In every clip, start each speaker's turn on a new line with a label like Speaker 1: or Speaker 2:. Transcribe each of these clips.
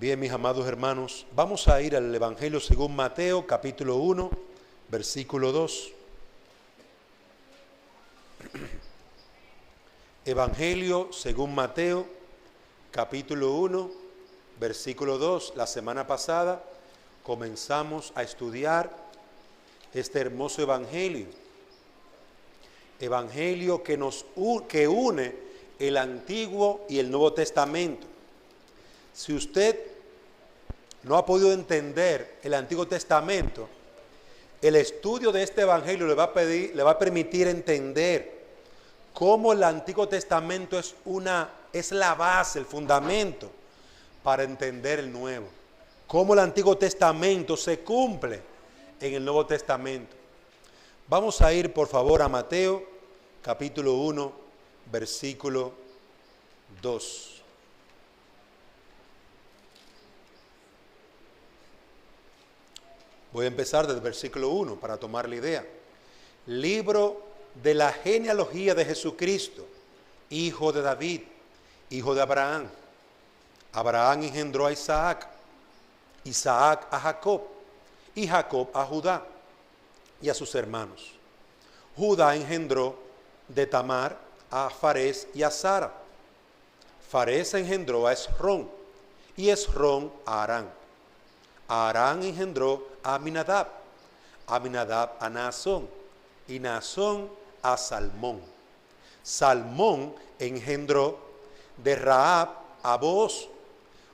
Speaker 1: Bien, mis amados hermanos, vamos a ir al Evangelio según Mateo, capítulo 1, versículo 2. Evangelio según Mateo, capítulo 1, versículo 2. La semana pasada comenzamos a estudiar este hermoso evangelio. Evangelio que une el Antiguo y el Nuevo Testamento. Si usted no ha podido entender el Antiguo Testamento, el estudio de este evangelio le va a permitir entender cómo el Antiguo Testamento es la base, el fundamento para entender el Nuevo. Cómo el Antiguo Testamento se cumple en el Nuevo Testamento. Vamos a ir, por favor, a Mateo, capítulo 1, versículo 2. Voy a empezar desde el versículo 1 para tomar la idea. Libro de la genealogía de Jesucristo, hijo de David, hijo de Abraham. Abraham engendró a Isaac, Isaac a Jacob, y Jacob a Judá y a sus hermanos. Judá engendró de Tamar a Farés y a Sara. Farés engendró a Esrón, y Esrón a Arán. Arán engendró a Aminadab, Aminadab a Naasón, y Naasón a Salmón. Salmón engendró de Rahab a Booz,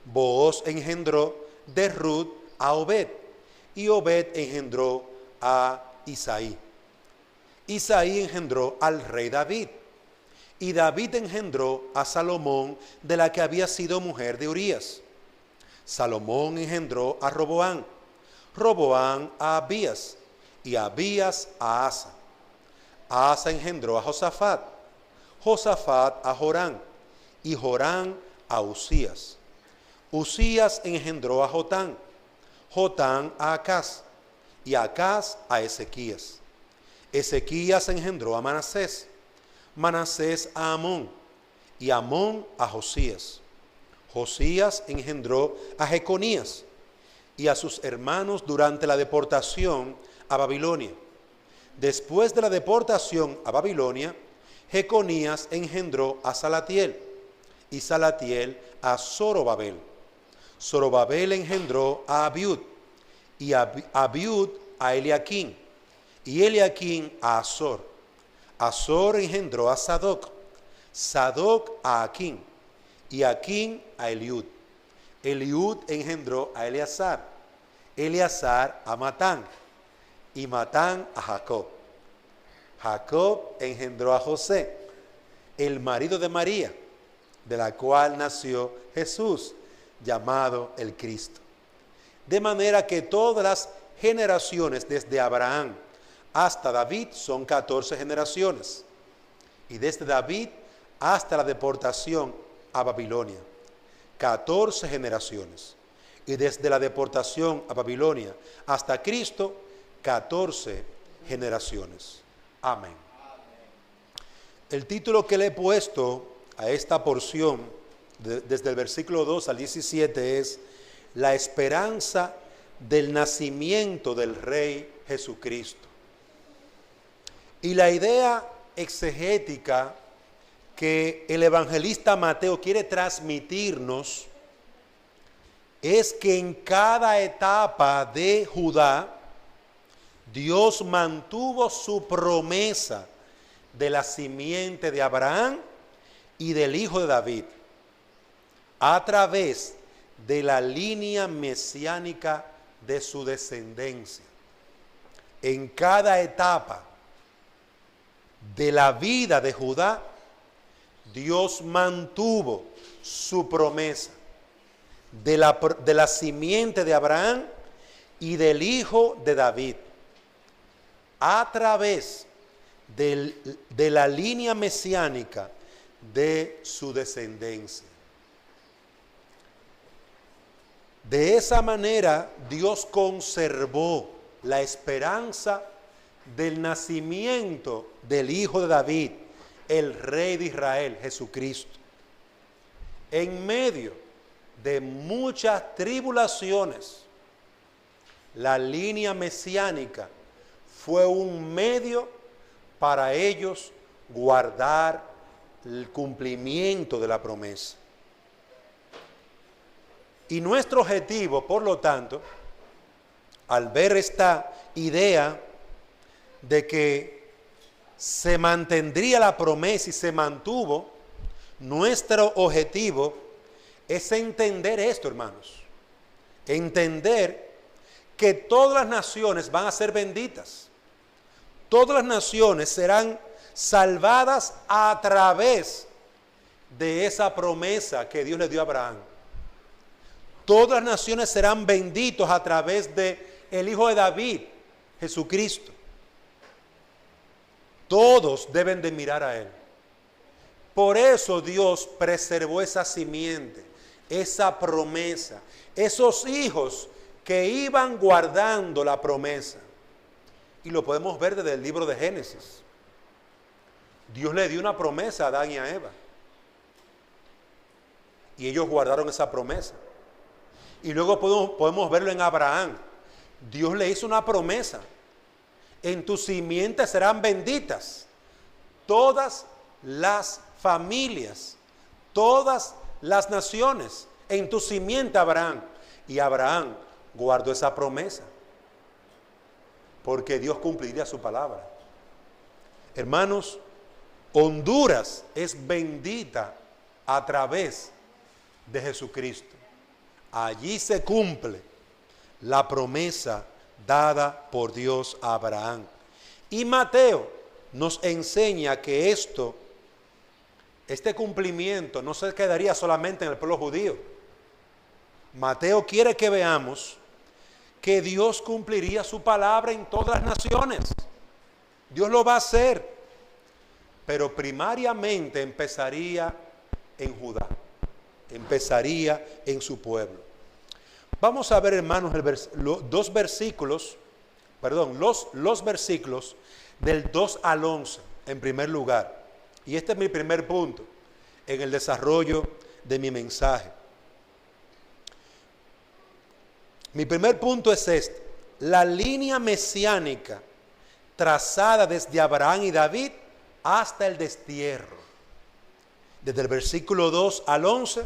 Speaker 1: Booz engendró de Ruth a Obed, y Obed engendró a Isaí. Isaí engendró al rey David, y David engendró a Salomón, de la que había sido mujer de Urías. Salomón engendró a Roboam, Roboam a Abías, y Abías a Asa. Asa engendró a Josafat, Josafat a Joram, y Joram a Usías. Usías engendró a Jotán, Jotán a Acaz, y Acaz a Ezequías. Ezequías engendró a Manasés, Manasés a Amón, y Amón a Josías. Josías engendró a Jeconías y a sus hermanos durante la deportación a Babilonia. Después de la deportación a Babilonia, Jeconías engendró a Salatiel, y Salatiel a Zorobabel. Zorobabel engendró a Abiud, y Abiud a Eliaquín, y Eliaquín a Azor. Azor engendró a Sadoc, Sadoc a Aquín, y Aquín a Eliud. Eliud engendró a Eleazar, Eleazar a Matán, y Matán a Jacob. Jacob engendró a José, el marido de María, de la cual nació Jesús, llamado el Cristo. De manera que todas las generaciones desde Abraham hasta David son 14 generaciones, y desde David hasta la deportación a Babilonia, 14 generaciones, y desde la deportación a Babilonia hasta Cristo, 14 generaciones. Amén. El título que le he puesto a esta porción, desde el versículo 2 al 17, es La esperanza del nacimiento del Rey Jesucristo. Y la idea exegética que el evangelista Mateo quiere transmitirnos es que en cada etapa de Judá, Dios mantuvo su promesa de la simiente de Abraham y del hijo de David a través de la línea mesiánica de su descendencia. En cada etapa de la vida de Judá, Dios mantuvo su promesa de la simiente de Abraham y del hijo de David a través de la línea mesiánica de su descendencia. De esa manera, Dios conservó la esperanza del nacimiento del hijo de David, el Rey de Israel, Jesucristo, en medio de muchas tribulaciones, la línea mesiánica fue un medio para ellos guardar el cumplimiento de la promesa. Y nuestro objetivo, por lo tanto, al ver esta idea de que se mantendría la promesa y se mantuvo, nuestro objetivo es entender esto, hermanos. Entender que todas las naciones van a ser benditas. Todas las naciones serán salvadas a través de esa promesa que Dios le dio a Abraham. Todas las naciones serán benditos a través de el Hijo de David, Jesucristo. Todos deben de mirar a Él. Por eso Dios preservó esa simiente, esa promesa, esos hijos que iban guardando la promesa. Y lo podemos ver desde el libro de Génesis. Dios le dio una promesa a Adán y a Eva. Y ellos guardaron esa promesa. Y luego podemos verlo en Abraham. Dios le hizo una promesa. En tu simiente serán benditas todas las familias, todas las naciones. En tu simiente, Abraham. Y Abraham guardó esa promesa, porque Dios cumpliría su palabra. Hermanos, Honduras es bendita a través de Jesucristo. Allí se cumple la promesa dada por Dios a Abraham. Y Mateo nos enseña que este cumplimiento no se quedaría solamente en el pueblo judío. Mateo quiere que veamos que Dios cumpliría su palabra en todas las naciones. Dios lo va a hacer, pero primariamente empezaría en Judá, empezaría en su pueblo. Vamos a ver, hermanos, los versículos del 2 al 11 en primer lugar. Y este es mi primer punto en el desarrollo de mi mensaje. Mi primer punto es este: la línea mesiánica trazada desde Abraham y David hasta el destierro. Desde el versículo 2 al 11,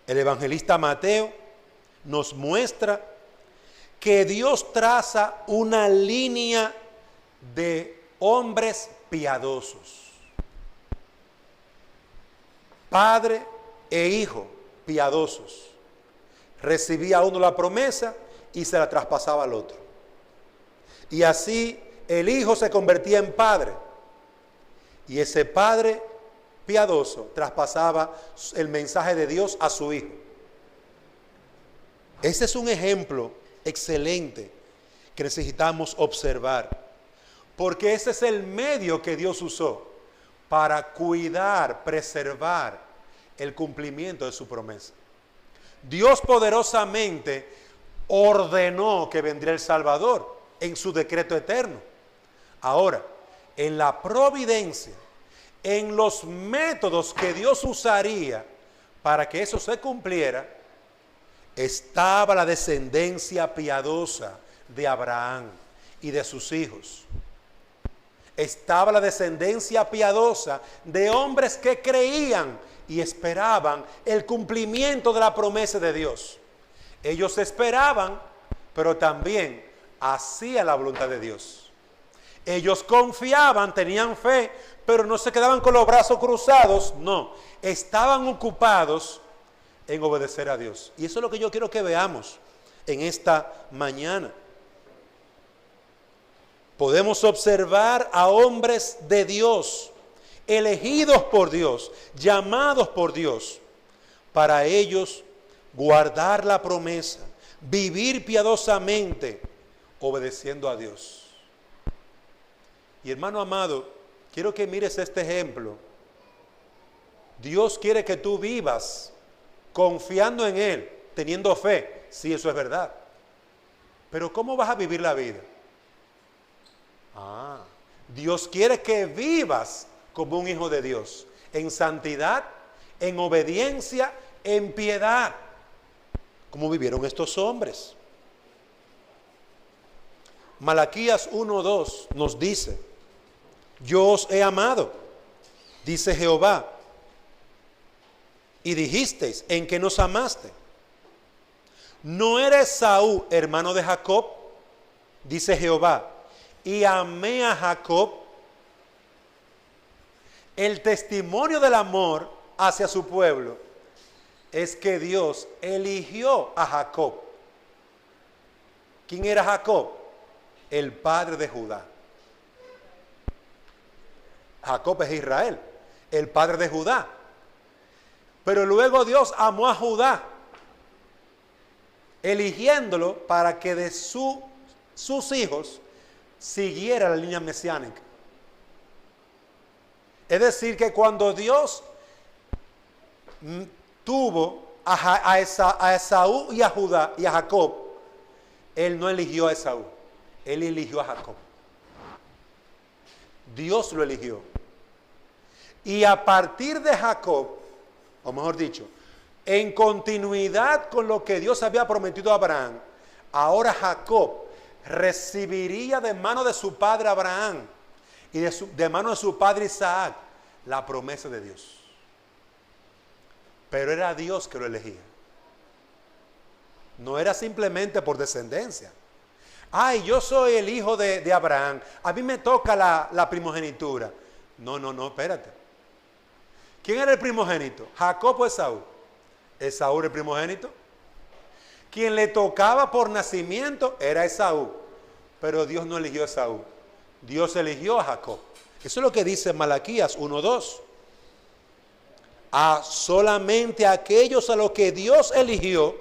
Speaker 1: el evangelista Mateo nos muestra que Dios traza una línea de hombres piadosos. Padre e hijo piadosos. Recibía uno la promesa y se la traspasaba al otro. Y así el hijo se convertía en padre. Y ese padre piadoso traspasaba el mensaje de Dios a su hijo. Ese es un ejemplo excelente que necesitamos observar, porque ese es el medio que Dios usó para cuidar, preservar el cumplimiento de su promesa. Dios poderosamente ordenó que vendría el Salvador en su decreto eterno. Ahora, en la providencia, en los métodos que Dios usaría para que eso se cumpliera, estaba la descendencia piadosa de Abraham y de sus hijos. Estaba la descendencia piadosa de hombres que creían y esperaban el cumplimiento de la promesa de Dios. Ellos esperaban, pero también hacían la voluntad de Dios. Ellos confiaban, tenían fe, pero no se quedaban con los brazos cruzados, no, estaban ocupados en obedecer a Dios. Y eso es lo que yo quiero que veamos en esta mañana. Podemos observar a hombres de Dios, elegidos por Dios, llamados por Dios, para ellos guardar la promesa, vivir piadosamente, obedeciendo a Dios. Y hermano amado, quiero que mires este ejemplo. Dios quiere que tú vivas confiando en Él, teniendo fe, sí, eso es verdad. Pero ¿cómo vas a vivir la vida? Dios quiere que vivas como un hijo de Dios, en santidad, en obediencia en piedad, como vivieron estos hombres. Malaquías 1:2 nos dice: yo os he amado, dice Jehová, y dijisteis, ¿en qué nos amaste? ¿No eres Esaú, hermano de Jacob? Dice Jehová, y amé a Jacob. El testimonio del amor hacia su pueblo es que Dios eligió a Jacob. ¿Quién era Jacob? El padre de Judá. Jacob es Israel, el padre de Judá. Pero luego Dios amó a Judá, eligiéndolo para que de sus hijos siguiera la línea mesiánica. Es decir, que cuando Dios tuvo a Esaú y a Judá y a Jacob, Él no eligió a Esaú, Él eligió a Jacob. Dios lo eligió. Y a partir de Jacob, o mejor dicho, en continuidad con lo que Dios había prometido a Abraham, ahora Jacob recibiría de mano de su padre Abraham y de mano de su padre Isaac la promesa de Dios. Pero era Dios que lo elegía. No era simplemente por descendencia. Ay, yo soy el hijo de Abraham, a mí me toca la primogenitura. No, espérate. ¿Quién era el primogénito? ¿Jacob o Esaú? Esaú era el primogénito. Quien le tocaba por nacimiento era Esaú. Pero Dios no eligió a Esaú. Dios eligió a Jacob. Eso es lo que dice Malaquías 1:2. A solamente aquellos a los que Dios eligió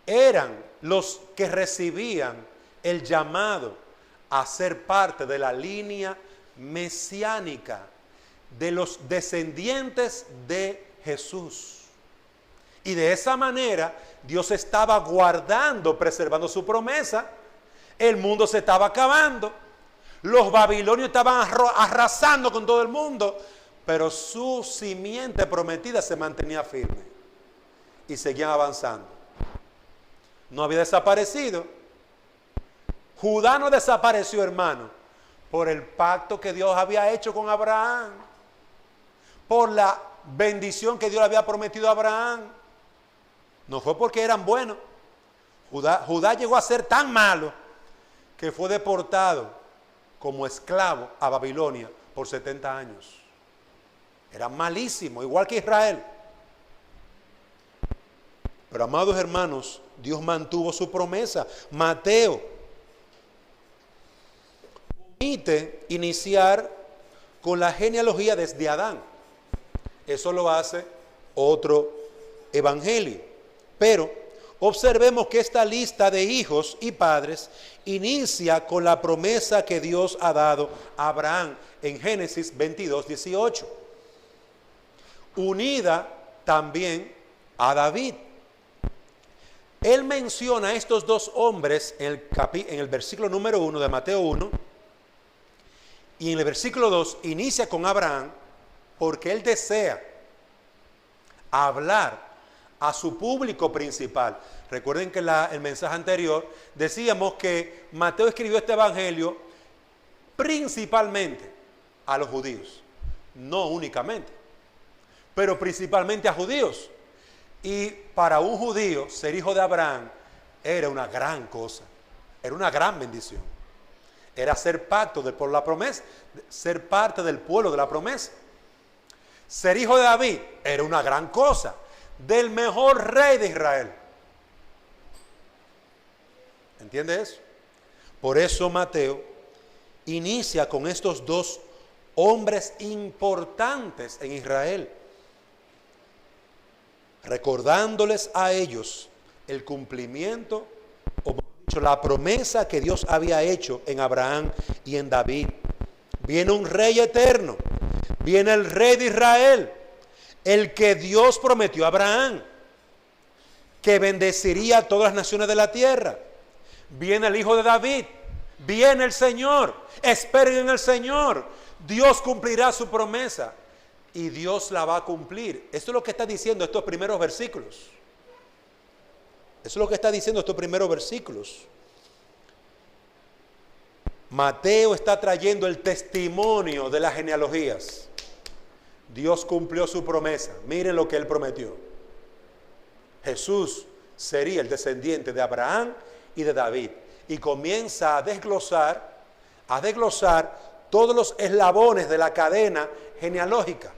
Speaker 1: eran los que recibían el llamado a ser parte de la línea mesiánica de los descendientes de Jesús. Y de esa manera Dios estaba guardando, preservando su promesa. El mundo se estaba acabando, los babilonios estaban arrasando con todo el mundo, pero su simiente prometida se mantenía firme y seguían avanzando. No había desaparecido. Judá no desapareció, hermano, por el pacto que Dios había hecho con Abraham, por la bendición que Dios le había prometido a Abraham. No fue porque eran buenos. Judá llegó a ser tan malo que fue deportado como esclavo a Babilonia por 70 años. Era malísimo, igual que Israel. Pero, amados hermanos, Dios mantuvo su promesa. Mateo omite iniciar con la genealogía desde Adán. Eso lo hace otro evangelio. Pero observemos que esta lista de hijos y padres inicia con la promesa que Dios ha dado a Abraham en Génesis 22:18. Unida también a David. Él menciona a estos dos hombres en el versículo número 1 de Mateo 1, y en el versículo 2 inicia con Abraham porque él desea hablar a su público principal. Recuerden que el mensaje anterior decíamos que Mateo escribió este evangelio principalmente a los judíos, no únicamente, pero principalmente a judíos. Y para un judío ser hijo de Abraham era una gran cosa, era una gran bendición. Era ser parte por la promesa, ser parte del pueblo de la promesa. Ser hijo de David era una gran cosa, del mejor rey de Israel. ¿Entiende eso? Por eso Mateo inicia con estos dos hombres importantes en Israel, recordándoles a ellos el cumplimiento, o mejor dicho, la promesa que Dios había hecho en Abraham y en David. Viene un rey eterno, viene el rey de Israel, el que Dios prometió a Abraham, que bendeciría a todas las naciones de la tierra. Viene el hijo de David, viene el Señor, esperen en el Señor, Dios cumplirá su promesa. y Dios la va a cumplir. Eso es lo que está diciendo estos primeros versículos. Eso es lo que está diciendo estos primeros versículos. Mateo está trayendo el testimonio de las genealogías. Dios cumplió su promesa. Miren lo que él prometió. Jesús sería el descendiente de Abraham y de David. Y comienza a desglosar todos los eslabones de la cadena genealógica.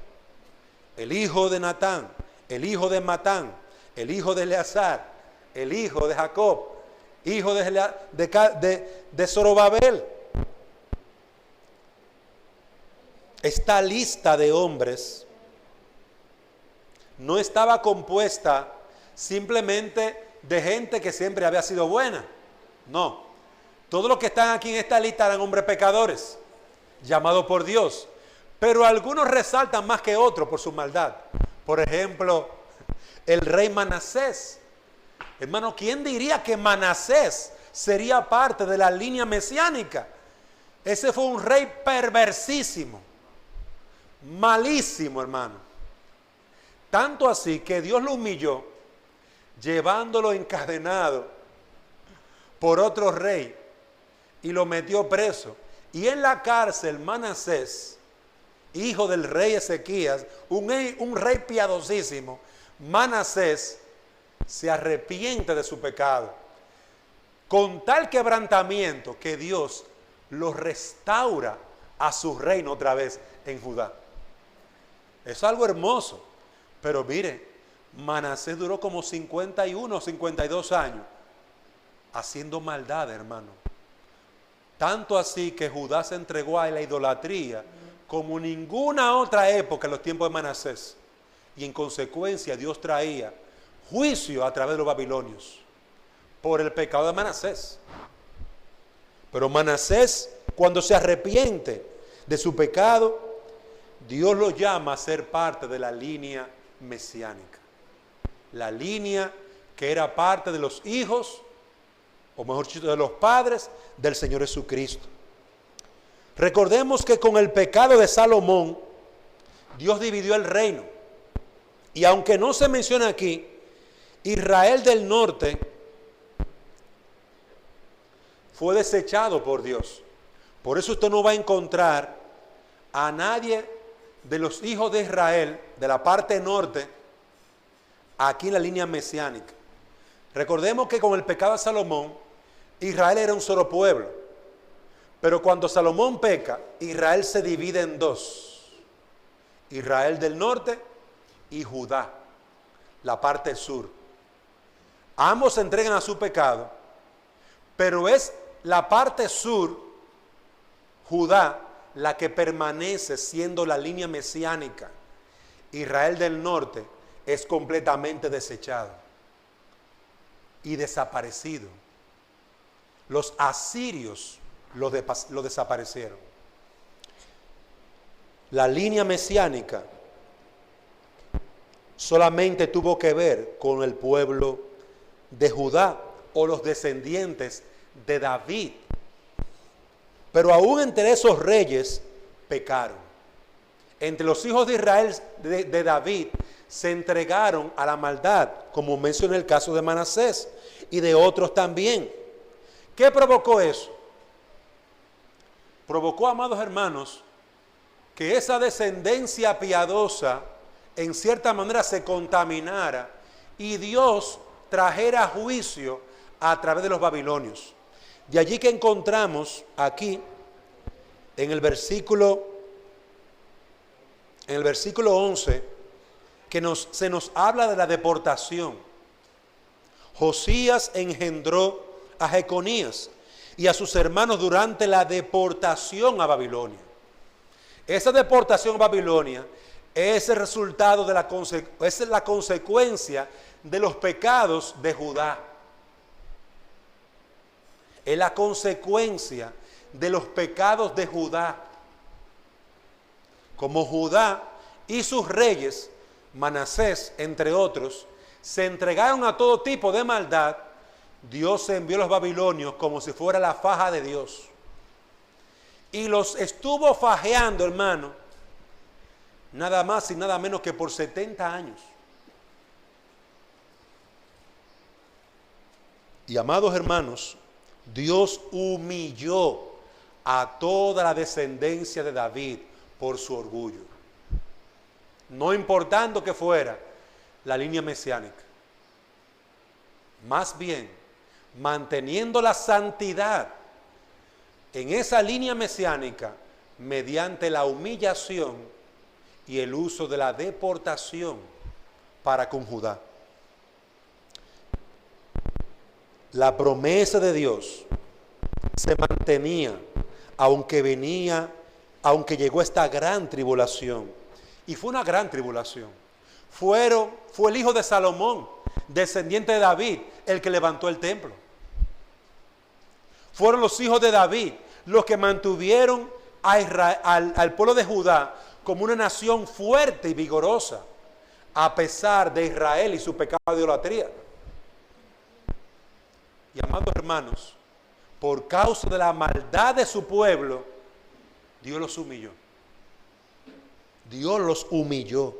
Speaker 1: El hijo de Natán, el hijo de Matán, el hijo de Eleazar, el hijo de Jacob, hijo de Zorobabel. Esta lista de hombres no estaba compuesta simplemente de gente que siempre había sido buena. No. Todos los que están aquí en esta lista eran hombres pecadores, llamados por Dios. Pero algunos resaltan más que otros por su maldad. Por ejemplo, el rey Manasés. Hermano, ¿quién diría que Manasés sería parte de la línea mesiánica? Ese fue un rey perversísimo, malísimo, hermano. Tanto así que Dios lo humilló, llevándolo encadenado por otro rey y lo metió preso. Y en la cárcel Manasés, hijo del rey Ezequías, un rey piadosísimo, Manasés se arrepiente de su pecado, con tal quebrantamiento que Dios lo restaura a su reino otra vez en Judá. Es algo hermoso, pero mire, Manasés duró como 51 o 52 años haciendo maldad, hermano. Tanto así que Judá se entregó a la idolatría como ninguna otra época en los tiempos de Manasés. Y en consecuencia Dios traía juicio a través de los babilonios por el pecado de Manasés. Pero Manasés, cuando se arrepiente de su pecado, Dios lo llama a ser parte de la línea mesiánica. La línea que era parte de los hijos, o mejor dicho, de los padres del Señor Jesucristo. Recordemos que con el pecado de Salomón, Dios dividió el reino. Y aunque no se menciona aquí, Israel del norte fue desechado por Dios. Por eso usted no va a encontrar a nadie de los hijos de Israel, de la parte norte, aquí en la línea mesiánica. Recordemos que con el pecado de Salomón, Israel era un solo pueblo. Pero cuando Salomón peca, Israel se divide en dos. Israel del norte y Judá, la parte sur. Ambos se entregan a su pecado, pero es la parte sur, Judá, la que permanece siendo la línea mesiánica. Israel del norte es completamente desechado y desaparecido. Los asirios lo desaparecieron. La línea mesiánica solamente tuvo que ver con el pueblo de Judá o los descendientes de David. Pero aún entre esos reyes pecaron. Entre los hijos de Israel de David se entregaron a la maldad, como mencioné el caso de Manasés y de otros también. ¿Qué provocó eso? Provocó, amados hermanos, que esa descendencia piadosa en cierta manera se contaminara y Dios trajera juicio a través de los babilonios. De allí que encontramos aquí en el versículo 11 que se nos habla de la deportación. Josías engendró a Jeconías y a sus hermanos durante la deportación a Babilonia. Esa deportación a Babilonia es el resultado de es la consecuencia de los pecados de Judá. Es la consecuencia de los pecados de Judá. Como Judá y sus reyes, Manasés, entre otros, se entregaron a todo tipo de maldad, Dios envió a los babilonios como si fuera la faja de Dios. Y los estuvo fajeando, hermano, nada más y nada menos que por 70 años. Y amados hermanos, Dios humilló a toda la descendencia de David por su orgullo, no importando que fuera la línea mesiánica. Más bien, manteniendo la santidad en esa línea mesiánica mediante la humillación y el uso de la deportación para con Judá. La promesa de Dios se mantenía aunque llegó esta gran tribulación. Y fue una gran tribulación. Fue el hijo de Salomón, descendiente de David, el que levantó el templo. Fueron los hijos de David los que mantuvieron a Israel, al pueblo de Judá como una nación fuerte y vigorosa, a pesar de Israel y su pecado de idolatría. Y amados hermanos, por causa de la maldad de su pueblo, Dios los humilló. Dios los humilló.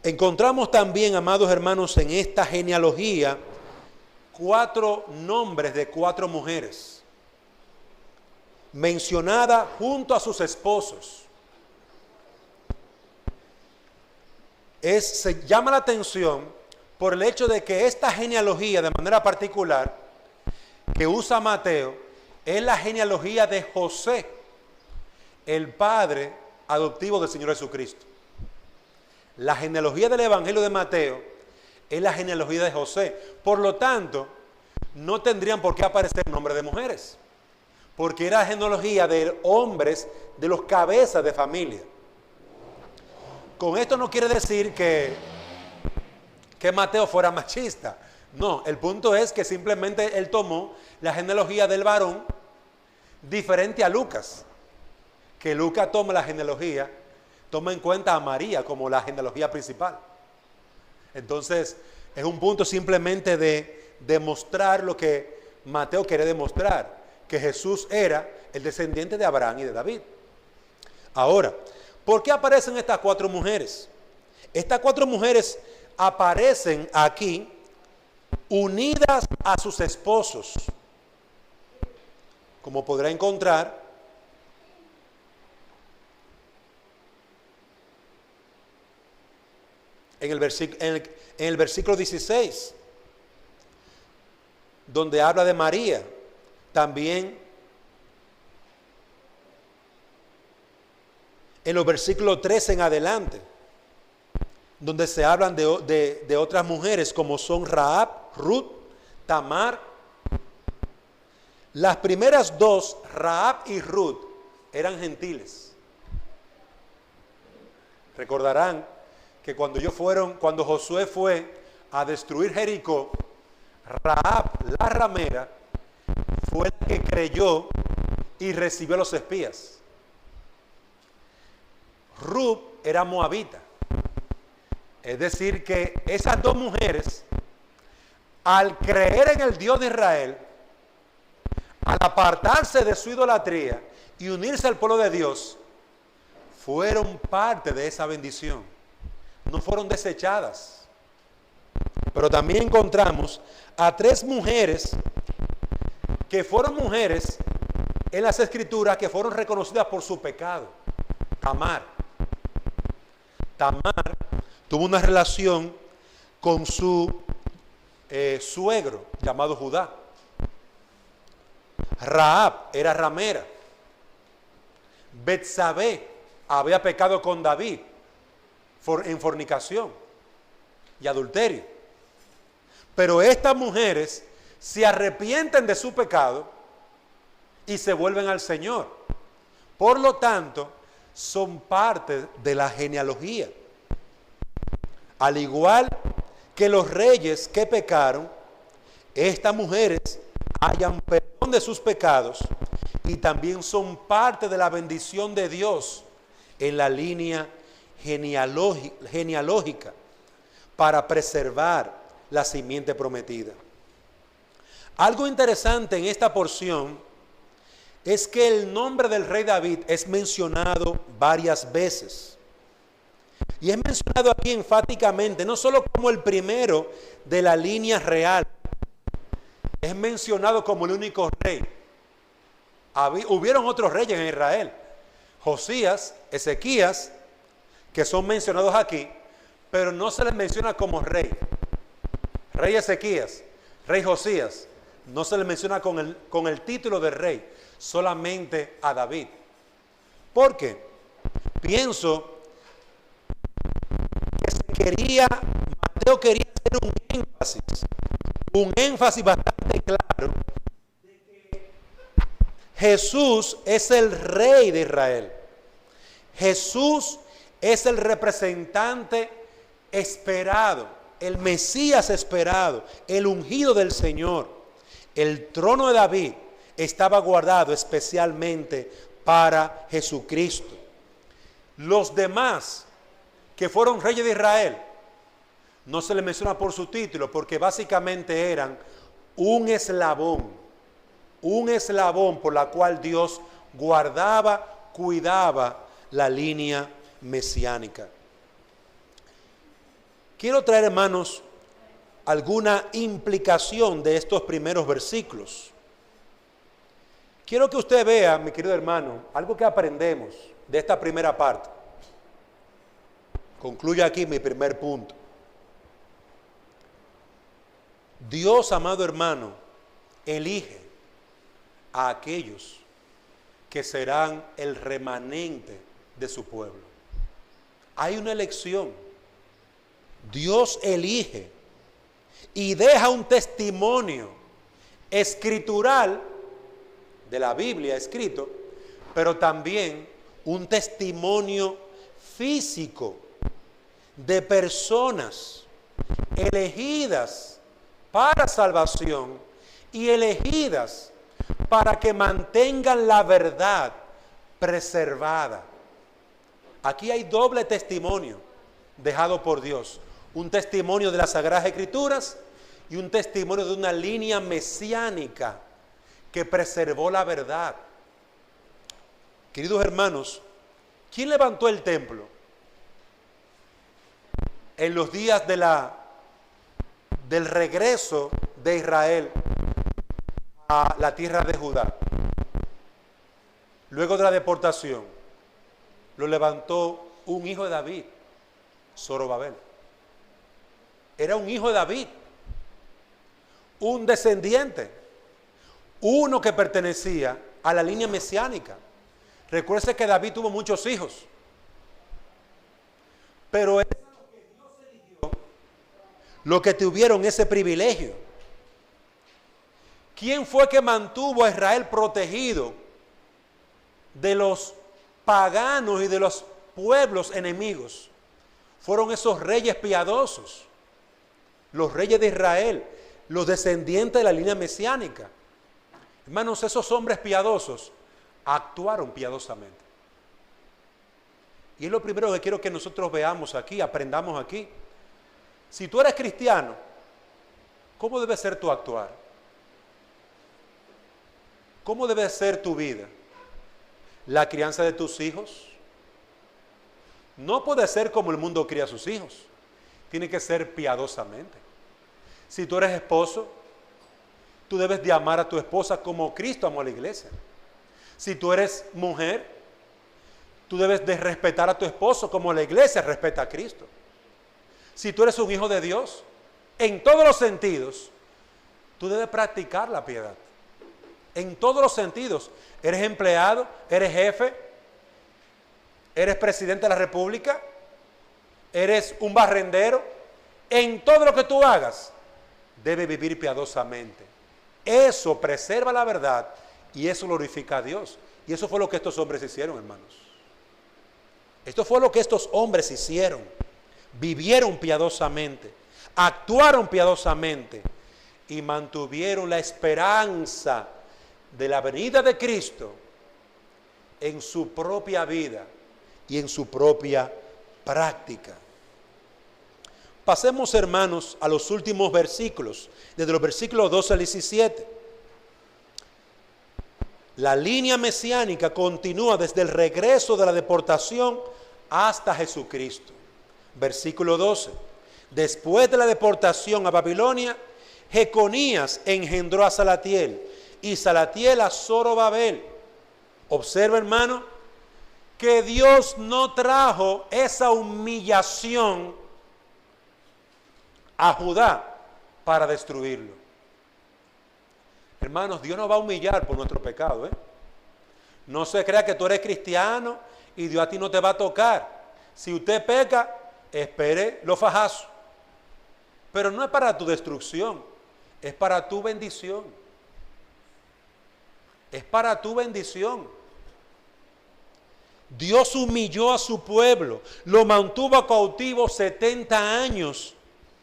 Speaker 1: Encontramos también, amados hermanos, en esta genealogía 4 nombres de 4 mujeres mencionadas junto a sus esposos. Se llama la atención por el hecho de que esta genealogía, de manera particular, que usa Mateo, es la genealogía de José, el padre adoptivo del Señor Jesucristo. La genealogía del Evangelio de Mateo es la genealogía de José. Por lo tanto, no tendrían por qué aparecer nombres de mujeres, porque era la genealogía de hombres, de los cabezas de familia. Con esto no quiere decir que Mateo fuera machista. No, el punto es que simplemente él tomó la genealogía del varón diferente a Lucas. Que Lucas toma la genealogía, toma en cuenta a María como la genealogía principal. Entonces, es un punto simplemente de demostrar lo que Mateo quiere demostrar, que Jesús era el descendiente de Abraham y de David. Ahora, ¿por qué aparecen estas 4 mujeres? Estas 4 mujeres aparecen aquí unidas a sus esposos, como podrá encontrar en el versículo 16, donde habla de María. También en los versículos 13 en adelante, donde se hablan de otras mujeres como son Rahab, Ruth, Tamar. Las primeras 2, Rahab y Ruth, eran gentiles. Recordarán que cuando Josué fue a destruir Jericó, Rahab, la ramera, fue la que creyó y recibió a los espías. Ruth era moabita. Es decir, que esas 2 mujeres, al creer en el Dios de Israel, al apartarse de su idolatría y unirse al pueblo de Dios, fueron parte de esa bendición. No fueron desechadas. Pero también encontramos a 3 mujeres que fueron mujeres en las Escrituras que fueron reconocidas por su pecado. Tamar tuvo una relación con su suegro llamado Judá. Rahab era ramera. Betsabé había pecado con David en fornicación y adulterio. Pero estas mujeres se arrepienten de su pecado y se vuelven al Señor. Por lo tanto, son parte de la genealogía. Al igual que los reyes que pecaron, estas mujeres hallan perdón de sus pecados y también son parte de la bendición de Dios en la línea genealógica para preservar la simiente prometida. Algo interesante en esta porción es que el nombre del rey David es mencionado varias veces. Y es mencionado aquí enfáticamente, no solo como el primero de la línea real, es mencionado como el único rey. Hubieron otros reyes en Israel, Josías, Ezequías, que son mencionados aquí, pero no se les menciona como rey. Rey Ezequías, rey Josías, no se les menciona con el título de rey, solamente a David. ¿Por qué? Pienso que Mateo quería hacer un énfasis bastante claro de que Jesús es el rey de Israel. Jesús es el representante esperado, el Mesías esperado, el ungido del Señor. El trono de David estaba guardado especialmente para Jesucristo. Los demás que fueron reyes de Israel no se les menciona por su título, porque básicamente eran un eslabón por la cual Dios guardaba, cuidaba la línea mesiánica. Quiero traer, hermanos, alguna implicación de estos primeros versículos. Quiero que usted vea, mi querido hermano, algo que aprendemos de esta primera parte. Concluyo aquí mi primer punto. Dios, amado hermano, elige a aquellos que serán el remanente de su pueblo. Hay una elección. Dios elige y deja un testimonio escritural de la Biblia escrito, pero también un testimonio físico de personas elegidas para salvación y elegidas para que mantengan la verdad preservada. Aquí hay doble testimonio dejado por Dios. Un testimonio de las Sagradas Escrituras y un testimonio de una línea mesiánica que preservó la verdad. Queridos hermanos, ¿quién levantó el templo en los días del regreso de Israel a la tierra de Judá? Luego de la deportación, lo levantó un hijo de David, Zorobabel. Era un hijo de David, un descendiente, uno que pertenecía a la línea mesiánica. Recuerde que David tuvo muchos hijos, pero es lo que Dios eligió, los que tuvieron ese privilegio. ¿Quién fue que mantuvo a Israel protegido de los paganos y de los pueblos enemigos? Fueron esos reyes piadosos, los reyes de Israel, los descendientes de la línea mesiánica. Hermanos, esos hombres piadosos actuaron piadosamente. Y es lo primero que quiero que nosotros veamos aquí, aprendamos aquí. Si tú eres cristiano, ¿cómo debe ser tu actuar? ¿Cómo debe ser tu vida? ¿La crianza de tus hijos? No puede ser como el mundo cría a sus hijos. Tiene que ser piadosamente. Si tú eres esposo, tú debes de amar a tu esposa como Cristo amó a la iglesia. Si tú eres mujer, tú debes de respetar a tu esposo como la iglesia respeta a Cristo. Si tú eres un hijo de Dios, en todos los sentidos, tú debes practicar la piedad. En todos los sentidos. Eres empleado, eres jefe, eres presidente de la República, eres un barrendero. En todo lo que tú hagas, debes vivir piadosamente. Eso preserva la verdad y eso glorifica a Dios. Y eso fue lo que estos hombres hicieron, hermanos. Esto fue lo que estos hombres hicieron. Vivieron piadosamente, actuaron piadosamente y mantuvieron la esperanza de la venida de Cristo en su propia vida y en su propia práctica. Pasemos, hermanos, a los últimos versículos, desde los versículos 12 al 17. La línea mesiánica continúa desde el regreso de la deportación hasta Jesucristo. Versículo 12. Después de la deportación a Babilonia, Jeconías engendró a Salatiel y Salatiel a Zorobabel. Observa, hermano, que Dios no trajo esa humillación a Judá para destruirlo. Hermanos, Dios nos va a humillar por nuestro pecado, ¿eh? No se crea que tú eres cristiano y Dios a ti no te va a tocar. Si usted peca, espere los fajazos. Pero no es para tu destrucción, es para tu bendición. Es para tu bendición. Dios humilló a su pueblo, lo mantuvo cautivo 70 años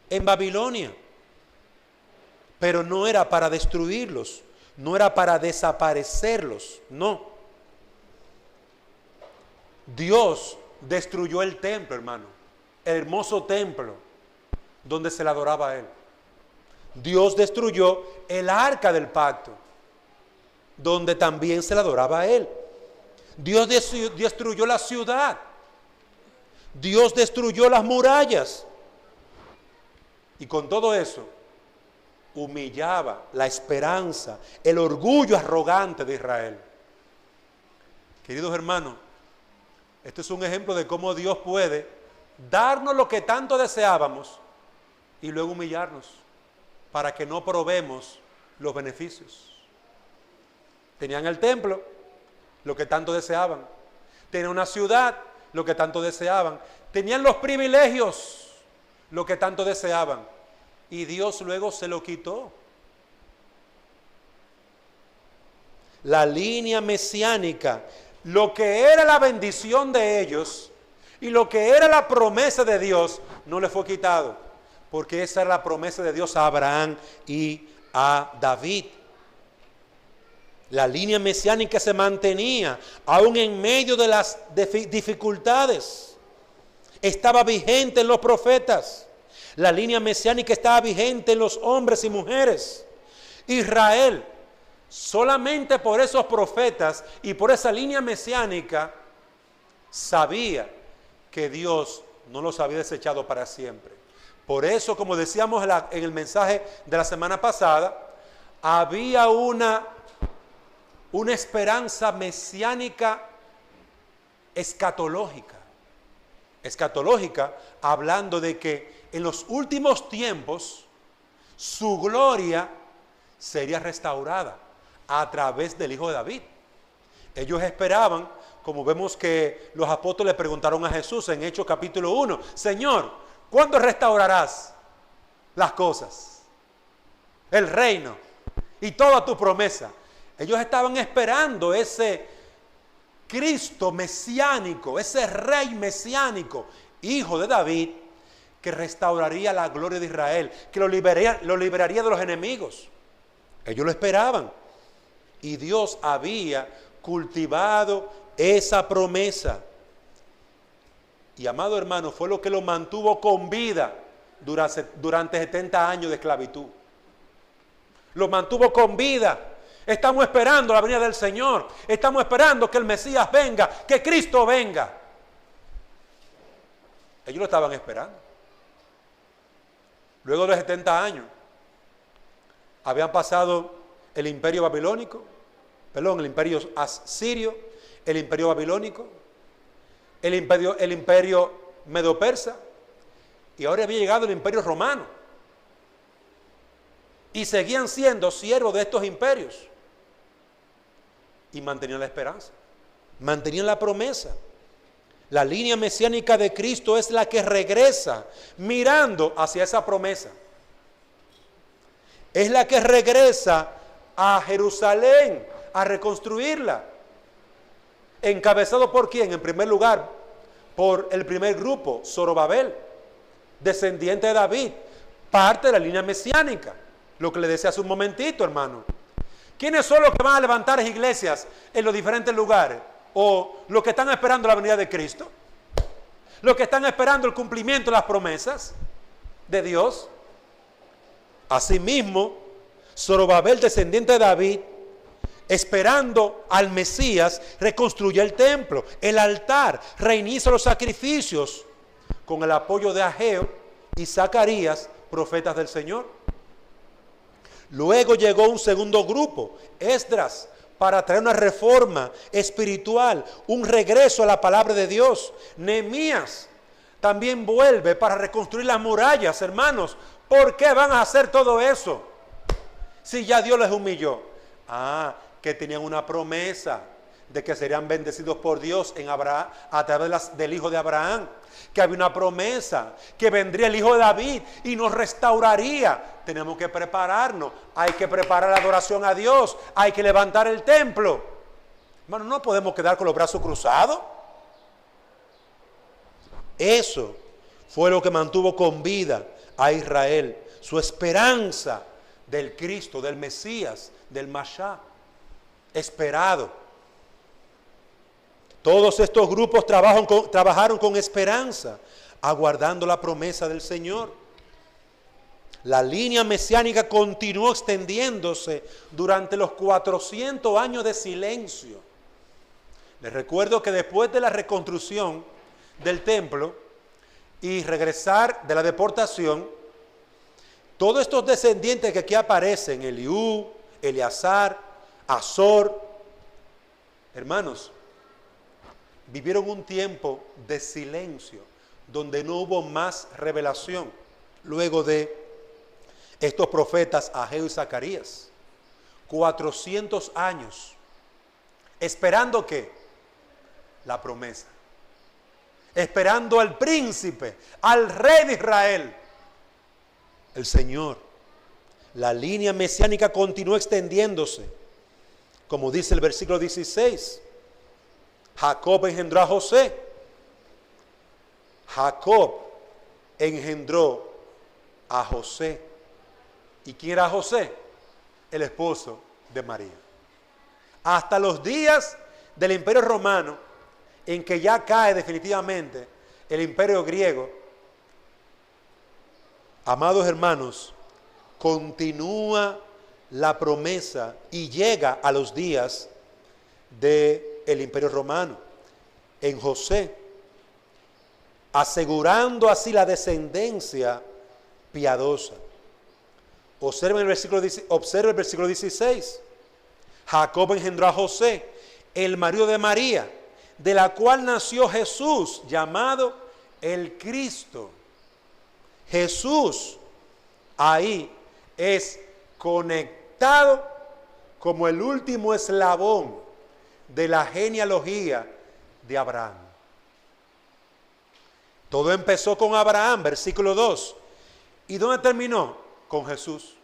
Speaker 1: en Babilonia. Pero no era para destruirlos, no era para desaparecerlos, no. Dios destruyó el templo, hermano, el hermoso templo donde se le adoraba a Él. Dios destruyó el arca del pacto, donde también se le adoraba a Él. Dios destruyó la ciudad. Dios destruyó las murallas. Y con todo eso, humillaba la esperanza, el orgullo arrogante de Israel. Queridos hermanos, este es un ejemplo de cómo Dios puede darnos lo que tanto deseábamos y luego humillarnos para que no probemos los beneficios. Tenían el templo, lo que tanto deseaban. Tenían una ciudad, lo que tanto deseaban. Tenían los privilegios, lo que tanto deseaban. Y Dios luego se lo quitó. La línea mesiánica, lo que era la bendición de ellos y lo que era la promesa de Dios, no le fue quitado. Porque esa era la promesa de Dios a Abraham y a David. La línea mesiánica se mantenía aún en medio de las dificultades. Estaba vigente en los profetas. La línea mesiánica estaba vigente en los hombres y mujeres. Israel, solamente por esos profetas y por esa línea mesiánica, sabía que Dios no los había desechado para siempre. Por eso, como decíamos en el mensaje de la semana pasada, había una esperanza mesiánica escatológica. Escatológica, hablando de que en los últimos tiempos su gloria sería restaurada a través del Hijo de David. Ellos esperaban, como vemos que los apóstoles preguntaron a Jesús en Hechos capítulo 1, Señor, ¿cuándo restaurarás las cosas? El reino y toda tu promesa. Ellos estaban esperando ese Cristo mesiánico, ese rey mesiánico, hijo de David, que restauraría la gloria de Israel, que lo liberaría de los enemigos. Ellos lo esperaban. Y Dios había cultivado esa promesa. Y amado hermano, fue lo que lo mantuvo con vida durante 70 años de esclavitud. Lo mantuvo con vida. Estamos esperando la venida del Señor. Estamos esperando que el Mesías venga, que Cristo venga. Ellos lo estaban esperando. Luego de 70 años, habían pasado el imperio babilónico, el imperio asirio, el imperio babilónico, el imperio medo-persa, y ahora había llegado el imperio romano. Y seguían siendo siervos de estos imperios. Y mantenían la esperanza, mantenían la promesa. La línea mesiánica de Cristo es la que regresa mirando hacia esa promesa. Es la que regresa a Jerusalén a reconstruirla. ¿Encabezado por quién? En primer lugar, por el primer grupo, Zorobabel, descendiente de David, parte de la línea mesiánica. Lo que le decía hace un momentito, hermano. ¿Quiénes son los que van a levantar las iglesias en los diferentes lugares? ¿O los que están esperando la venida de Cristo? ¿Los que están esperando el cumplimiento de las promesas de Dios? Asimismo, Zorobabel, descendiente de David, esperando al Mesías, reconstruye el templo, el altar, reinicia los sacrificios con el apoyo de Ageo y Zacarías, profetas del Señor. Luego llegó un segundo grupo, Esdras, para traer una reforma espiritual, un regreso a la palabra de Dios. Nehemías también vuelve para reconstruir las murallas, hermanos. ¿Por qué van a hacer todo eso si ya Dios les humilló? Que tenían una promesa de que serían bendecidos por Dios en Abraham, a través del hijo de Abraham, que había una promesa, que vendría el hijo de David y nos restauraría. Tenemos que prepararnos, hay que preparar la adoración a Dios, hay que levantar el templo. Hermano, no podemos quedar con los brazos cruzados. Eso fue lo que mantuvo con vida a Israel, su esperanza del Cristo, del Mesías, del Mashiach, esperado. Todos estos grupos trabajaron con esperanza, aguardando la promesa del Señor. La línea mesiánica continuó extendiéndose durante los 400 años de silencio. Les recuerdo que después de la reconstrucción del templo y regresar de la deportación, todos estos descendientes que aquí aparecen, Eliú, Eleazar, Azor, hermanos, vivieron un tiempo de silencio, donde no hubo más revelación, luego de estos profetas Ageo y Zacarías. 400 años, esperando ¿qué? La promesa. Esperando al príncipe, al rey de Israel, el Señor. La línea mesiánica continuó extendiéndose, como dice el versículo 16. Jacob engendró a José. Jacob engendró a José. ¿Y quién era José? El esposo de María. Hasta los días del Imperio Romano, en que ya cae definitivamente el Imperio griego, amados hermanos, continúa la promesa y llega a los días del Imperio Romano, en José, asegurando así la descendencia piadosa. Observen el versículo 16. Jacob engendró a José, el marido de María, de la cual nació Jesús, llamado el Cristo. Jesús ahí es conectado como el último eslabón de la genealogía de Abraham. Todo empezó con Abraham, versículo 2. ¿Y dónde terminó? Con Jesús.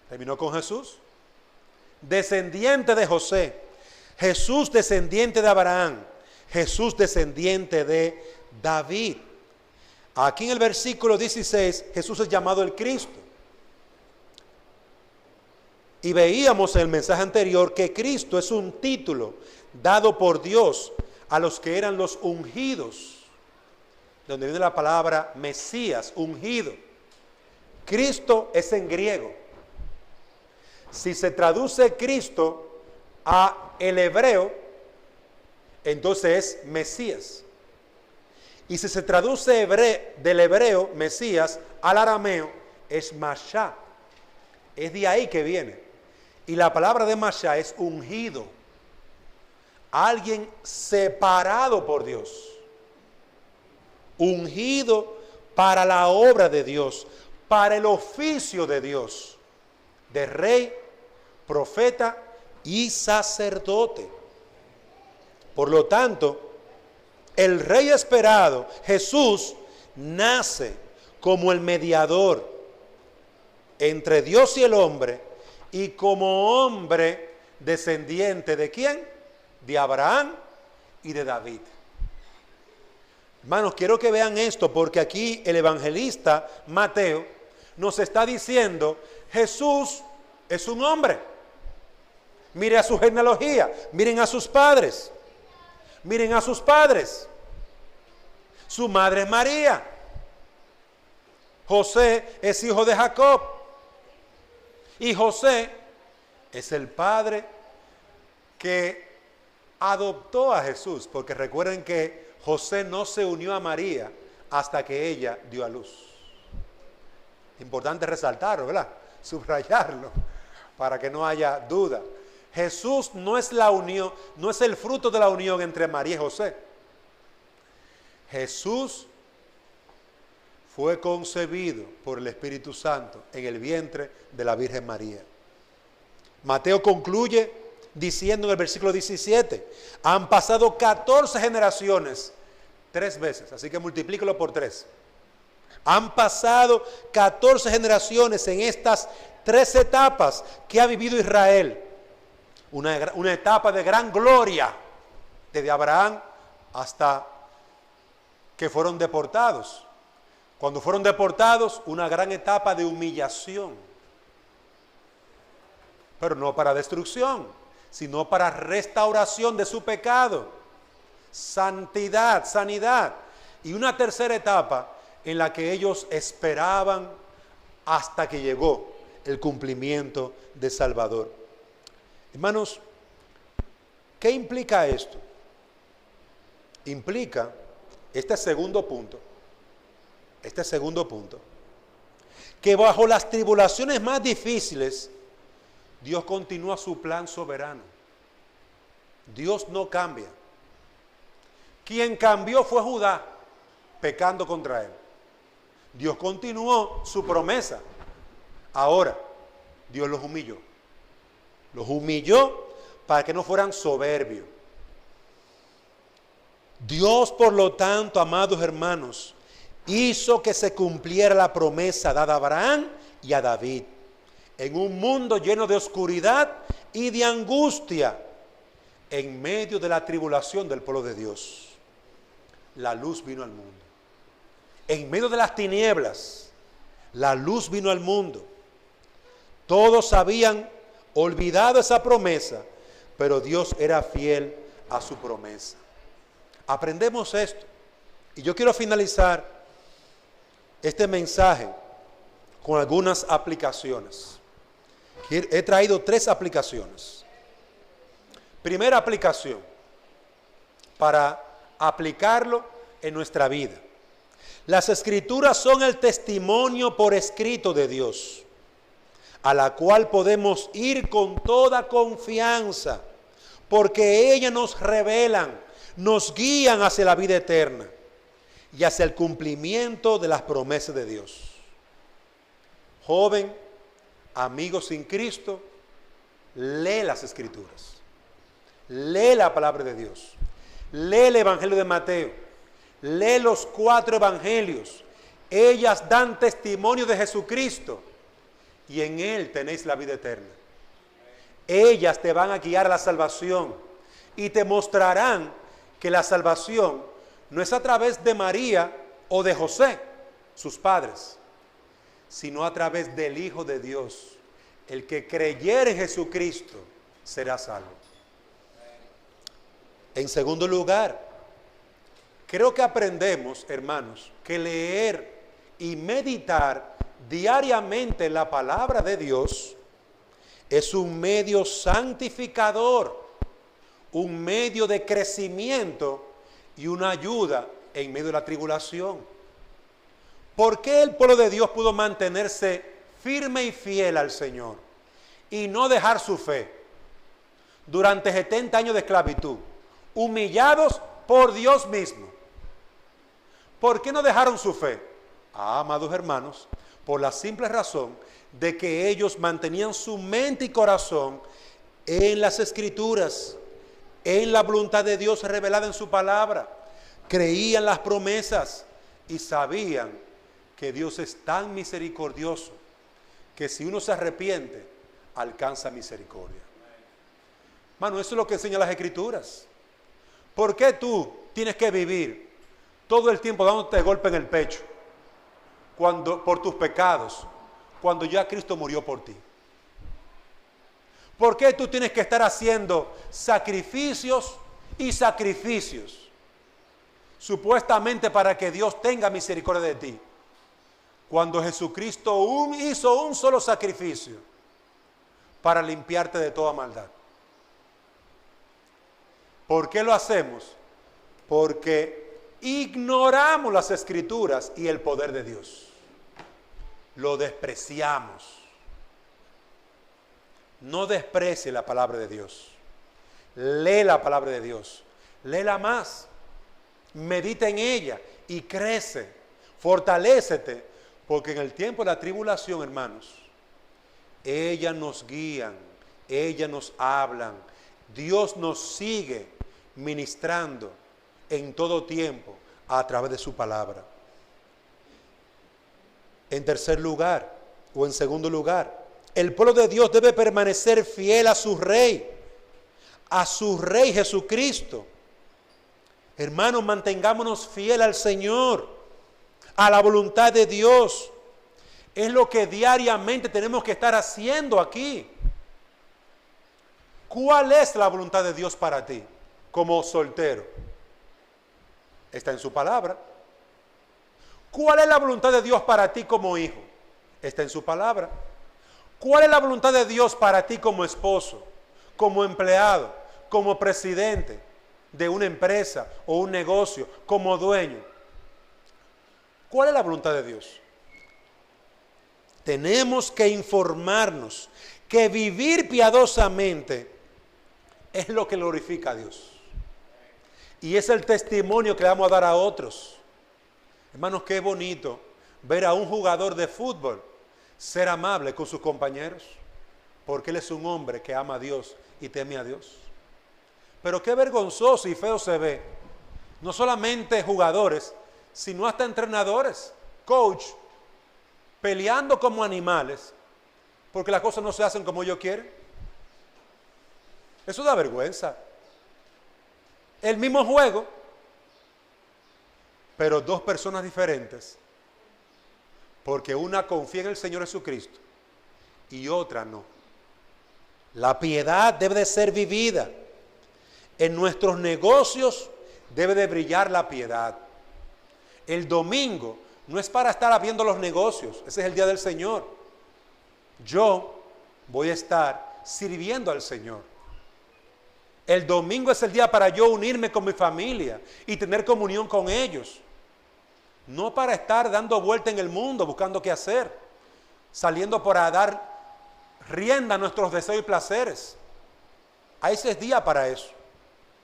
Speaker 1: Terminó con Jesús. Descendiente de José. Jesús descendiente de Abraham. Jesús descendiente de David. Aquí en el versículo 16, Jesús es llamado el Cristo. Y veíamos en el mensaje anterior que Cristo es un título dado por Dios a los que eran los ungidos, donde viene la palabra Mesías, ungido. Cristo es en griego. Si se traduce Cristo a el hebreo, entonces es Mesías. Y si se traduce del hebreo, Mesías, al arameo, es Mashiach. Es de ahí que viene. Y la palabra de Mashiach es ungido. Alguien separado por Dios. Ungido para la obra de Dios, para el oficio de Dios, de rey, profeta y sacerdote. Por lo tanto, el rey esperado, Jesús, nace como el mediador entre Dios y el hombre, y como hombre descendiente ¿de quién? De Abraham y de David. Hermanos, quiero que vean esto, porque aquí el evangelista Mateo nos está diciendo: Jesús es un hombre. Mire a su genealogía, miren a sus padres. Miren a sus padres. Su madre es María. José es hijo de Jacob. Y José Es el Padre que adoptó a Jesús, porque recuerden que José no se unió a María hasta que ella dio a luz. Importante resaltarlo, ¿verdad? Subrayarlo, para que no haya duda. Jesús no es la unión, no es el fruto de la unión entre María y José. Jesús fue concebido por el Espíritu Santo en el vientre de la Virgen María. Mateo concluye diciendo en el versículo 17, han pasado 14 generaciones 3 veces, así que multiplícalo por 3. Han pasado 14 generaciones en estas 3 etapas que ha vivido Israel. Una etapa de gran gloria, desde Abraham hasta que fueron deportados. Cuando fueron deportados, una gran etapa de humillación, pero no para destrucción, sino para restauración de su pecado, santidad, sanidad. Y una tercera etapa en la que ellos esperaban hasta que llegó el cumplimiento de Salvador. Hermanos, ¿qué implica esto? Implica este segundo punto, que bajo las tribulaciones más difíciles, Dios continúa su plan soberano. Dios no cambia. Quien cambió fue Judá, pecando contra él. Dios continuó su promesa. Ahora, Dios los humilló. Los humilló para que no fueran soberbios. Dios, por lo tanto, amados hermanos, hizo que se cumpliera la promesa dada a Abraham y a David. En un mundo lleno de oscuridad y de angustia, en medio de la tribulación del pueblo de Dios, la luz vino al mundo. En medio de las tinieblas, la luz vino al mundo. Todos habían olvidado esa promesa, pero Dios era fiel a su promesa. Aprendemos esto. Y yo quiero finalizar este mensaje con algunas aplicaciones. He traído 3 aplicaciones. Primera aplicación, para aplicarlo en nuestra vida. Las Escrituras son el testimonio por escrito de Dios, a la cual podemos ir con toda confianza, porque ellas nos revelan, nos guían hacia la vida eterna y hacia el cumplimiento de las promesas de Dios. Joven, amigo sin Cristo, lee las Escrituras, lee la palabra de Dios, lee el Evangelio de Mateo, lee los 4 evangelios. Ellas dan testimonio de Jesucristo y en Él tenéis la vida eterna. Ellas te van a guiar a la salvación y te mostrarán que la salvación no es a través de María o de José, sus padres, sino a través del Hijo de Dios. El que creyere en Jesucristo será salvo. En segundo lugar, creo que aprendemos, hermanos, que leer y meditar diariamente la palabra de Dios es un medio santificador, un medio de crecimiento y una ayuda en medio de la tribulación. ¿Por qué el pueblo de Dios pudo mantenerse firme y fiel al Señor y no dejar su fe durante 70 años de esclavitud, humillados por Dios mismo? ¿Por qué no dejaron su fe? Amados hermanos, por la simple razón de que ellos mantenían su mente y corazón en las Escrituras, en la voluntad de Dios revelada en su palabra. Creían las promesas y sabían que Dios es tan misericordioso que si uno se arrepiente, alcanza misericordia. Hermano, eso es lo que enseñan las Escrituras. ¿Por qué tú tienes que vivir todo el tiempo dándote golpe en el pecho por tus pecados, cuando ya Cristo murió por ti? ¿Por qué tú tienes que estar haciendo sacrificios y sacrificios, supuestamente para que Dios tenga misericordia de ti, cuando Jesucristo hizo un solo sacrificio para limpiarte de toda maldad. ¿Por qué lo hacemos? Porque ignoramos las Escrituras y el poder de Dios. Lo despreciamos. No desprecie la palabra de Dios. Lee la palabra de Dios. Léela más. Medita en ella y crece. Fortalécete. Porque en el tiempo de la tribulación, hermanos, ellas nos guían, ellas nos hablan. Dios nos sigue ministrando en todo tiempo a través de su palabra. En tercer lugar, o en segundo lugar, el pueblo de Dios debe permanecer fiel a su Rey Jesucristo. Hermanos, mantengámonos fieles al Señor, a la voluntad de Dios. Es lo que diariamente tenemos que estar haciendo aquí. ¿Cuál es la voluntad de Dios para ti como soltero? Está en su palabra. ¿Cuál es la voluntad de Dios para ti como hijo? Está en su palabra. ¿Cuál es la voluntad de Dios para ti como esposo, como empleado, como presidente de una empresa o un negocio, como dueño? ¿Cuál es la voluntad de Dios? Tenemos que informarnos que vivir piadosamente es lo que glorifica a Dios. Y es el testimonio que le vamos a dar a otros. Hermanos, qué bonito ver a un jugador de fútbol ser amable con sus compañeros, porque él es un hombre que ama a Dios y teme a Dios. Pero qué vergonzoso y feo se ve, no solamente jugadores, sino hasta entrenadores, coach, peleando como animales, porque las cosas no se hacen como ellos quieren. Eso da vergüenza. El mismo juego, pero dos personas diferentes, porque una confía en el Señor Jesucristo y otra no. La piedad debe de ser vivida. En nuestros negocios debe de brillar la piedad. El domingo no es para estar abriendo los negocios, ese es el día del Señor. Yo voy a estar sirviendo al Señor. El domingo es el día para yo unirme con mi familia y tener comunión con ellos. No para estar dando vuelta en el mundo buscando qué hacer, saliendo para dar rienda a nuestros deseos y placeres. A ese es día para eso.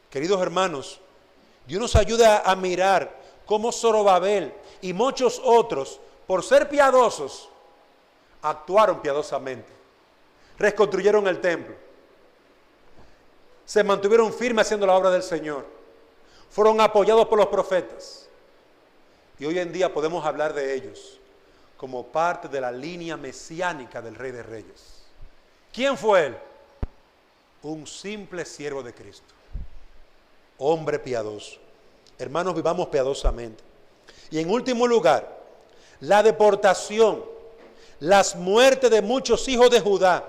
Speaker 1: Queridos hermanos, Dios nos ayuda a mirar cómo Zorobabel y muchos otros, por ser piadosos, actuaron piadosamente. Reconstruyeron el templo. Se mantuvieron firmes haciendo la obra del Señor. Fueron apoyados por los profetas. Y hoy en día podemos hablar de ellos como parte de la línea mesiánica del Rey de Reyes. ¿Quién fue él? Un simple siervo de Cristo. Hombre piadoso. Hermanos, vivamos piadosamente. Y en último lugar, la deportación, las muertes de muchos hijos de Judá,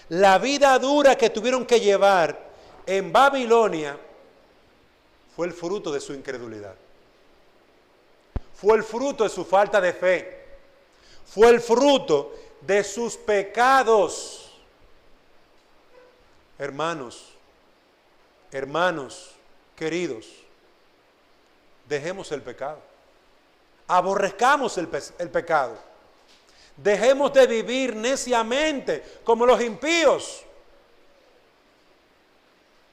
Speaker 1: la vida dura que tuvieron que llevar en Babilonia, fue el fruto de su incredulidad. Fue el fruto de su falta de fe. Fue el fruto de sus pecados. Hermanos, queridos, dejemos el pecado. Aborrezcamos el pecado. Dejemos de vivir neciamente como los impíos.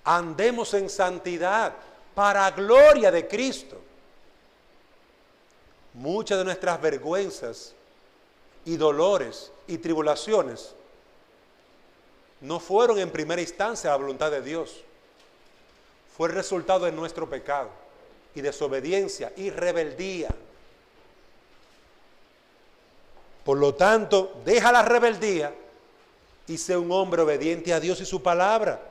Speaker 1: Andemos en santidad para gloria de Cristo. Muchas de nuestras vergüenzas y dolores y tribulaciones no fueron en primera instancia la voluntad de Dios. Fue el resultado de nuestro pecado y desobediencia y rebeldía. Por lo tanto, deja la rebeldía y sé un hombre obediente a Dios y su palabra.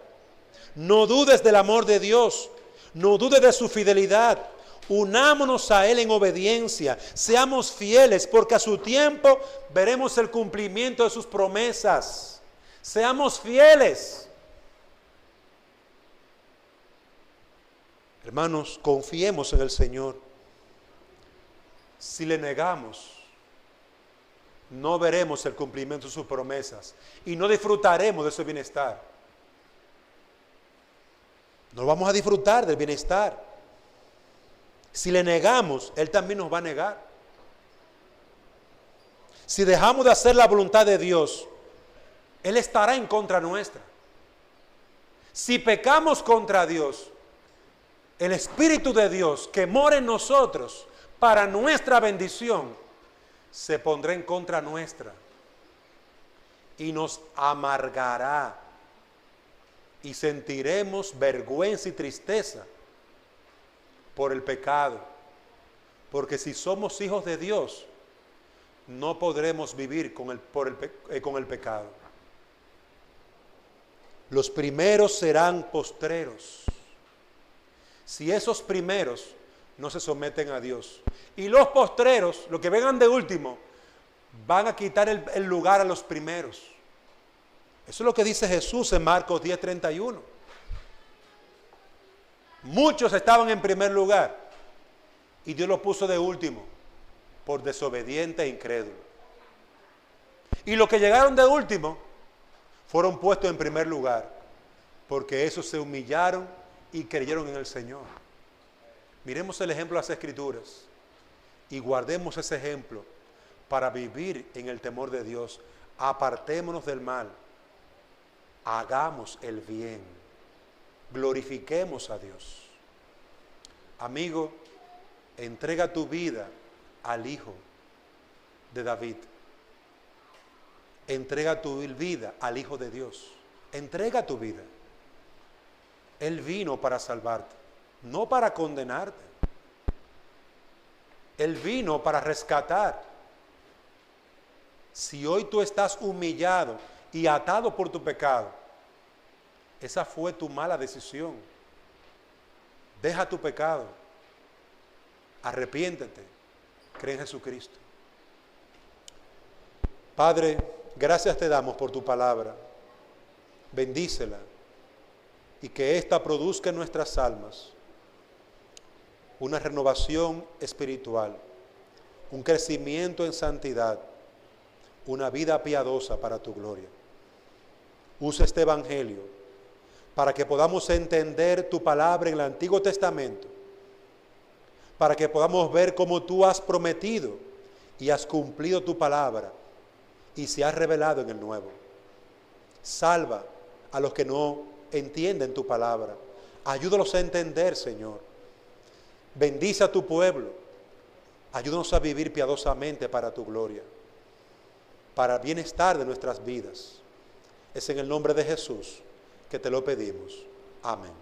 Speaker 1: No dudes del amor de Dios, no dudes de su fidelidad. Unámonos a Él en obediencia, seamos fieles, porque a su tiempo veremos el cumplimiento de sus promesas. Seamos fieles. Hermanos, confiemos en el Señor. Si le negamos, no veremos el cumplimiento de sus promesas y no disfrutaremos de ese bienestar. No vamos a disfrutar del bienestar. Si le negamos, Él también nos va a negar. Si dejamos de hacer la voluntad de Dios, Él estará en contra nuestra. Si pecamos contra Dios, el Espíritu de Dios que mora en nosotros para nuestra bendición, se pondrá en contra nuestra y nos amargará y sentiremos vergüenza y tristeza por el pecado, porque si somos hijos de Dios, no podremos vivir con el pecado. Los primeros serán postreros. Si esos primeros no se someten a Dios, y los postreros, los que vengan de último, van a quitar el lugar a los primeros. Eso es lo que dice Jesús en Marcos 10:31. Muchos estaban en primer lugar y Dios los puso de último por desobediente e incrédulo. Y los que llegaron de último fueron puestos en primer lugar porque esos se humillaron y creyeron en el Señor. Miremos el ejemplo de las Escrituras y guardemos ese ejemplo para vivir en el temor de Dios. Apartémonos del mal, hagamos el bien, glorifiquemos a Dios. Amigo, entrega tu vida al Hijo de David. Entrega tu vida al Hijo de Dios. Entrega tu vida. Él vino para salvarte, no para condenarte. Él vino para rescatar. Si hoy tú estás humillado y atado por tu pecado, esa fue tu mala decisión. Deja tu pecado, arrepiéntete, cree en Jesucristo. Padre, gracias te damos por tu palabra. Bendícela y que ésta produzca en nuestras almas una renovación espiritual, un crecimiento en santidad, una vida piadosa para tu gloria. Usa este evangelio para que podamos entender tu palabra en el Antiguo Testamento, para que podamos ver cómo tú has prometido y has cumplido tu palabra y se ha revelado en el Nuevo. Salva a los que no entienden tu palabra. Ayúdalos a entender, Señor. Bendice a tu pueblo. Ayúdanos a vivir piadosamente para tu gloria, para el bienestar de nuestras vidas. Es en el nombre de Jesús que te lo pedimos. Amén.